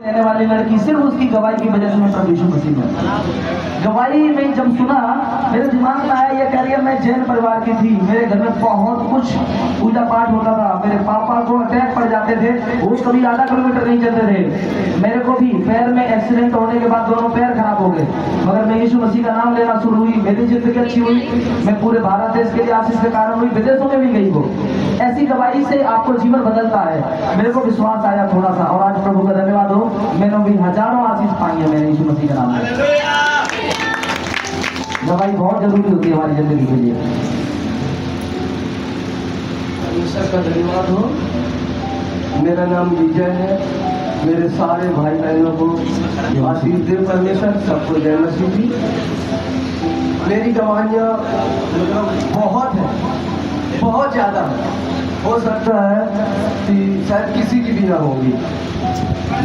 रहने वाली लड़की सिर्फ उसकी गवाही की वजह से मैं प्रभु यीशु मसीह में गवाही में जब सुना मेरे दिमाग में आया, ये कह रही है मैं जैन परिवार की थी, मेरे घर में बहुत कुछ पूजा पाठ होता था, मेरे पापा को अटैक पड़ जाते थे, वो कभी आधा किलोमीटर नहीं चलते थे, मेरे को भी पैर में एक्सीडेंट होने के बाद दोनों पैर खराब हो गए, मगर मैं यीशु मसीह का नाम लेना शुरू हुई, मेरी जिंदगी अच्छी हुई, मैं पूरे भारत देश के लिए आशीष के कारण हुई, विदेशों में भी गई वो। ऐसी गवाही से आपको जीवन बदलता है, मेरे को विश्वास आया थोड़ा सा, और आज प्रभु का धन्यवाद हो, मैंने भी हजारों आशीष पाई है मेरे यीशु मसीह के नाम में। गवाही बहुत जरूरी होती है हमारी जिंदगी के लिए। परमेश्वर का धन्यवाद हो। मेरा नाम विजय है, मेरे सारे भाई बहनों को आशीष दे परमेश्वर, सबको जय मसीह जी। मेरी गवाहियाँ मतलब बहुत है, बहुत ज़्यादा है, हो सकता है कि शायद किसी की भी ना होगी।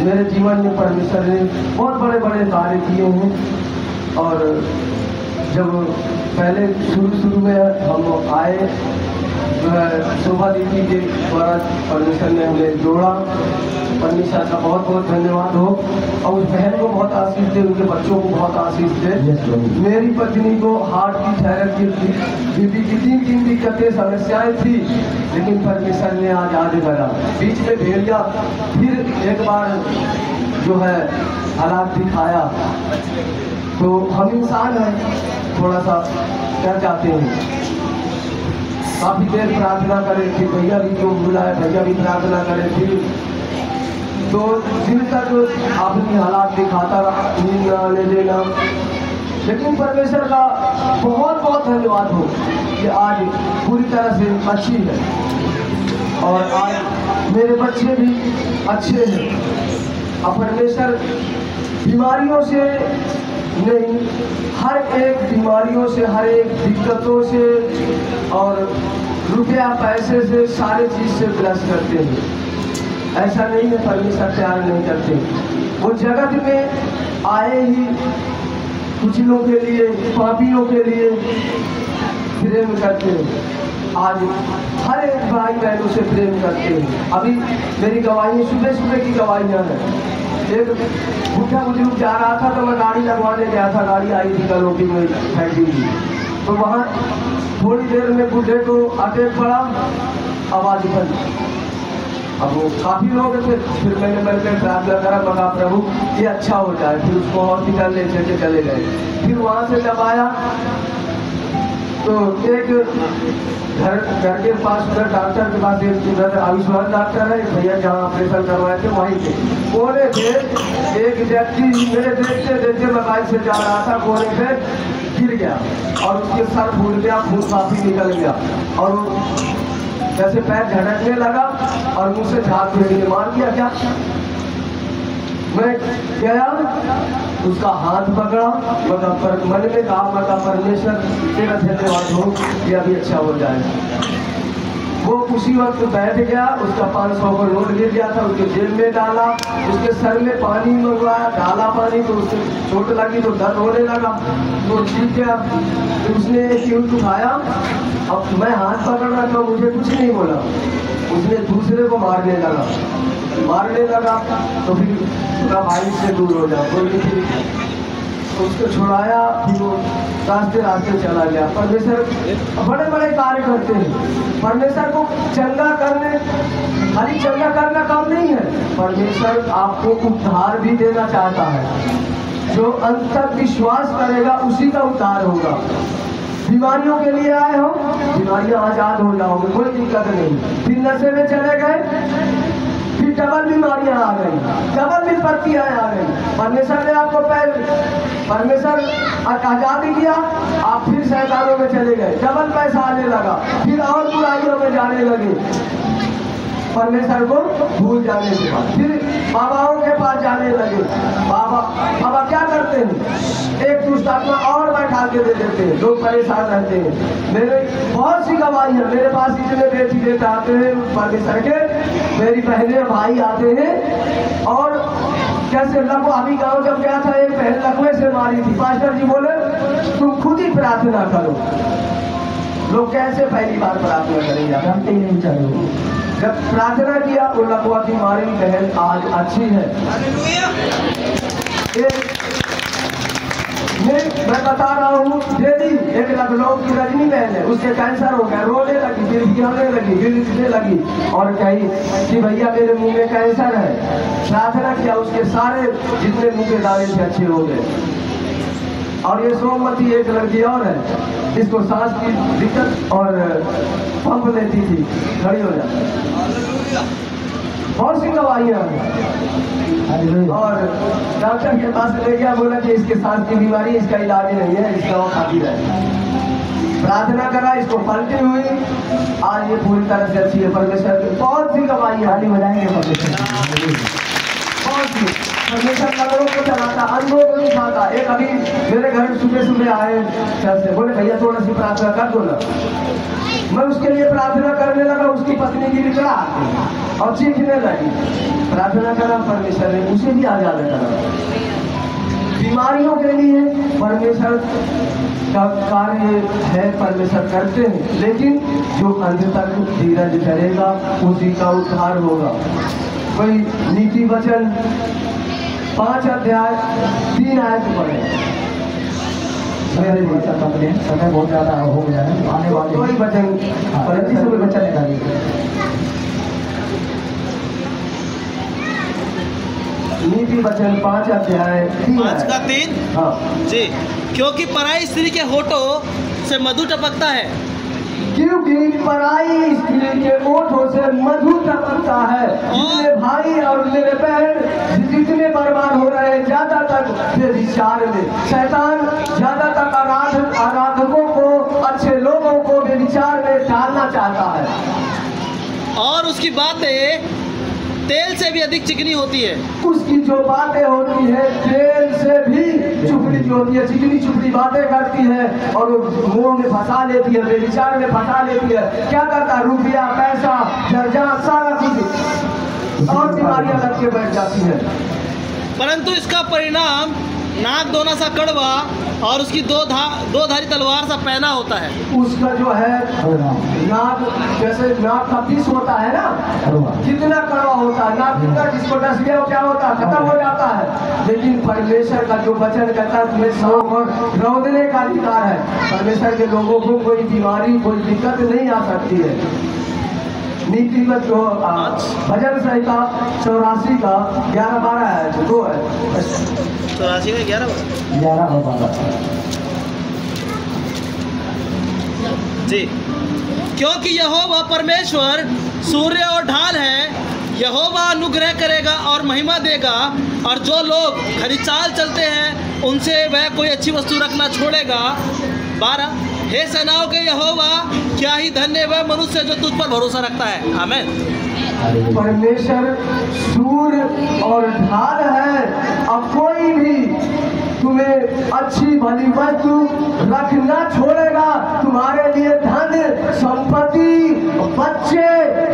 मेरे जीवन में परमेश्वर ने बहुत बड़े बड़े कार्य किए हैं, और जब पहले शुरू में हम आए, जो है शोभा दीदी के द्वारा परमेश्वर ने हमें जोड़ा, परमेश्वर का बहुत बहुत धन्यवाद हो, और उस बहन को बहुत आशीष दे, उनके बच्चों को बहुत आशीष दे। मेरी पत्नी को हार्ट की थेरेपी थी, बीपी की तीन दिक्कतें समस्याएं थी, लेकिन परमेश्वर ने आज आगे बढ़ा। बीच में भेड़िया फिर एक बार जो है हालात दिखाया, तो हम इंसान हैं, थोड़ा सा डर जाते हैं। काफ़ी देर प्रार्थना करें, फिर भैया भी क्यों बुलाए, भैया भी प्रार्थना करें, फिर तो दिन तक अपनी हालात दिखाता रहा, नींद न आने देना। लेकिन परमेश्वर का बहुत बहुत धन्यवाद हो कि आज पूरी तरह से अच्छी है, और आज मेरे बच्चे भी अच्छे हैं। और परमेश्वर बीमारियों से नहीं, हर एक बीमारियों से, हर एक दिक्कतों से और रुपया पैसे से, सारे चीज़ से ग्रस्त करते हैं। ऐसा नहीं है परमेश्वर प्यार नहीं करते, वो जगत में आए ही कुछ लोगों के लिए, पापियों के लिए प्रेम करते हैं। आज हर एक भाई बहनों से प्रेम करते हैं। अभी मेरी गवाही सुबह सुबह की गवाहियाँ हैं। एक बुढ़ा बुजुर्ग जा रहा था, तो मैं गाड़ी लगवाने गया था, गाड़ी आई थी कलोटी में फैक्ट्री की, तो वहाँ थोड़ी देर में बुढ़े को अटैक पड़ा, आवाज़ बंद। अब वो काफ़ी लोग थे, फिर मैंने मिलकर प्रार्थना करा, मगा प्रभु ये अच्छा हो जाए, फिर उसको हॉस्पिटल ले चले चले गए। फिर वहाँ से जब आया तो एक घर के पास उधर डॉक्टर के पास, एक उधर आयुष्मान डॉक्टर है, भैया जहाँ ऑपरेशन करवाए थे वहीं थे, कोने पे एक व्यक्ति मेरे देखते देखते मैं बाइक से जा रहा था, कोने पे गिर गया और उसके सर फूल गया, खून काफी निकल गया, और जैसे पैर झटकने लगा और मुँह से झाग फेंक मार दिया। क्या मैं गया, उसका हाथ पकड़ा, मगर मन में कहा, मगर परमेश्वर तेरा धन्यवाद हो कि अभी अच्छा हो जाए। वो उसी वक्त बैठ गया, उसका 500 का नोट गिर गया था, उसके जेब में डाला, उसके सर में पानी मंगवाया, डाला पानी, तो उसको चोट लगी तो दर्द होने लगा, तो ठीक है। तो उसने ट्यूब उठाया, अब मैं हाथ पकड़ रहा था, मुझे कुछ नहीं बोला, उसने दूसरे को मारने लगा, तो फिर उसका भाई से दूर हो जाओ, कोई नहीं, तो उसको छुड़ाया, फिर वो रास्ते चला गया। परमेश्वर बड़े बड़े कार्य करते हैं। परमेश्वर को चंगा करने, खाली चंगा करना काम नहीं है, परमेश्वर आपको उद्धार भी देना चाहता है। जो अंत तक विश्वास करेगा उसी का उद्धार होगा। बीमारियों के लिए आए हो, बीमारियां आजाद हो जाओगे, कोई दिक्कत नहीं। फिर नशे में चले गए, फिर डबल बीमारियां आ गई, डबल विपत्तियां आ गई। परमेश्वर ने आपको परमेश्वर आजादी किया, आप फिर शैतानों में चले गए, डबल पैसा आने लगा, फिर और बुराइयों में जाने लगे। परमेश्वर को भूल जाने के बाद फिर बाबाओं के पास जाने लगे। बाबा क्या करते हैं, एक दुष्ट आत्मा और बैठा के दे देते हैं, लोग परेशान रहते हैं। मेरे बहुत सी गवाही है, मेरे पास इतने बेटी बेटे आते हैं परमेश्वर के, मेरी बहनें भाई आते हैं, और कैसे लकवा, अभी गाँव जब गया था, एक बहन लकवे से मारी थी, पास्टर जी बोले तुम खुद ही प्रार्थना करो। लोग कैसे पहली बार प्रार्थना करेंगे, जानते ही नहीं चाहिए। जब प्रार्थना किया, वो लकवा की मारी बहन आज अच्छी है। मैं बता रहा हूँ, डेली एक लखनऊ की रजनी बहन है, उसके कैंसर हो गया, रोने लगी, फिर गिरने लगी, फिर दिखने लगी और कही कि भैया मेरे मुंह में कैंसर है। प्रार्थना किया, उसके सारे जितने मुंह के दावे थे अच्छे हो गए। और ये सोमवती एक लड़की और है, इसको सांस की दिक्कत और पंप लेती थी, खड़ी हो जाती। बहुत सी दवाइयाँ हैं और डॉक्टर के पास ले गया, बोला कि इसके सांस की बीमारी, इसका इलाज नहीं है, इसका वो खाती रहे। प्रार्थना करा, इसको पलटी हुई, आज ये पूरी तरह से अच्छी है। परमेश्वर की बहुत सी दवाइयाँ बजाएंगे बहुत सी। परमेश्वर नगरों को चलाता, अंधों को नहीं खाता। एक अभी मेरे घर सुबह सुबह आए चर्च से, बोले भैया थोड़ा सी प्रार्थना कर दो ना। मैं उसके लिए प्रार्थना करने लगा, उसकी पत्नी की निकला और चीखने लगी। प्रार्थना करा, परमेश्वर ने उसे भी आजाद करा। बीमारियों के लिए परमेश्वर का कार्य है, परमेश्वर करते हैं, लेकिन जो अंत तक धीरज करेगा उसी का उद्धार होगा। कोई नीति वचन 5 अध्याय 3 आयत पढ़े। समय बहुत ज्यादा हो गया है, आने वाले कोई वचन बच्चा निकालिए। नीति वचन 5 अध्याय 5:3। हाँ जी, क्योंकि पराई स्त्री के होठों से मधु टपकता है, क्योंकि पराई स्त्री के ओठों से मधु टपकता है। मेरे भाई और मेरे बहन जितने बर्बाद हो रहे हैं, ज्यादा तक व्यभिचार में, शैतान ज्यादा तक आराधकों को, अच्छे लोगों को व्यभिचार में डालना चाहता है। और उसकी बातें तेल से भी अधिक चिकनी होती है। उसकी जो बातें होती है तेल से भी चुपड़ी जो होती है, चिकनी चुपड़ी बातें करती है और मुंह में फंसा लेती है, व्यभिचार में फंसा लेती है। क्या करता है? रुपया, पैसा, दर्जा, सारा कुछ, और बीमारियां लग के बैठ जाती है। परंतु इसका परिणाम नाक दोना सा कड़वा और उसकी दो धारी तलवार सा पहना होता है। उसका जो है नाक, जैसे नाक का पीस होता है ना, कितना कड़वा होता है नाक, कितना जिसको डस गया वो क्या होता है, खत्म हो जाता है। लेकिन परमेश्वर का जो वचन कहता है तुम्हें सांप और रौंदने का अधिकार है। परमेश्वर के लोगों को कोई बीमारी, कोई दिक्कत नहीं आ सकती है। नीति में जो भजन संहिता 84 का 11-12 है, 2 है। 84 का 11 और 12 जी, क्योंकि यहोवा परमेश्वर सूर्य और ढाल है, यहोवा अनुग्रह करेगा और महिमा देगा, और जो लोग खरी चाल चलते हैं उनसे वह कोई अच्छी वस्तु रखना छोड़ेगा। 12, हे सेनाओं के यहोवा, क्या ही धन्य वह मनुष्य जो तुझ पर भरोसा रखता है। आमीन। परमेश्वर सूर्य और ढाल है। अब कोई भी तुम्हें अच्छी भली वस्तु रखना छोड़ेगा। तुम्हारे लिए धन, संपत्ति, बच्चे,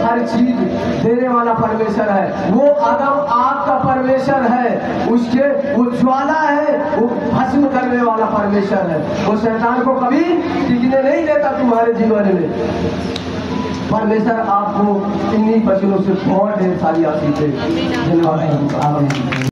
हर चीज देने वाला परमेश्वर है। वो अगम आग का परमेश्वर है, उसके उज्ज्वला है, वो भस्म करने वाला परमेश्वर है। वो शैतान को कभी टिकने नहीं देता तुम्हारे जीवन में। परमेश्वर आपको इन्हीं वचनों से बहुत ढेर सारी आशीष दे। धन्यवाद।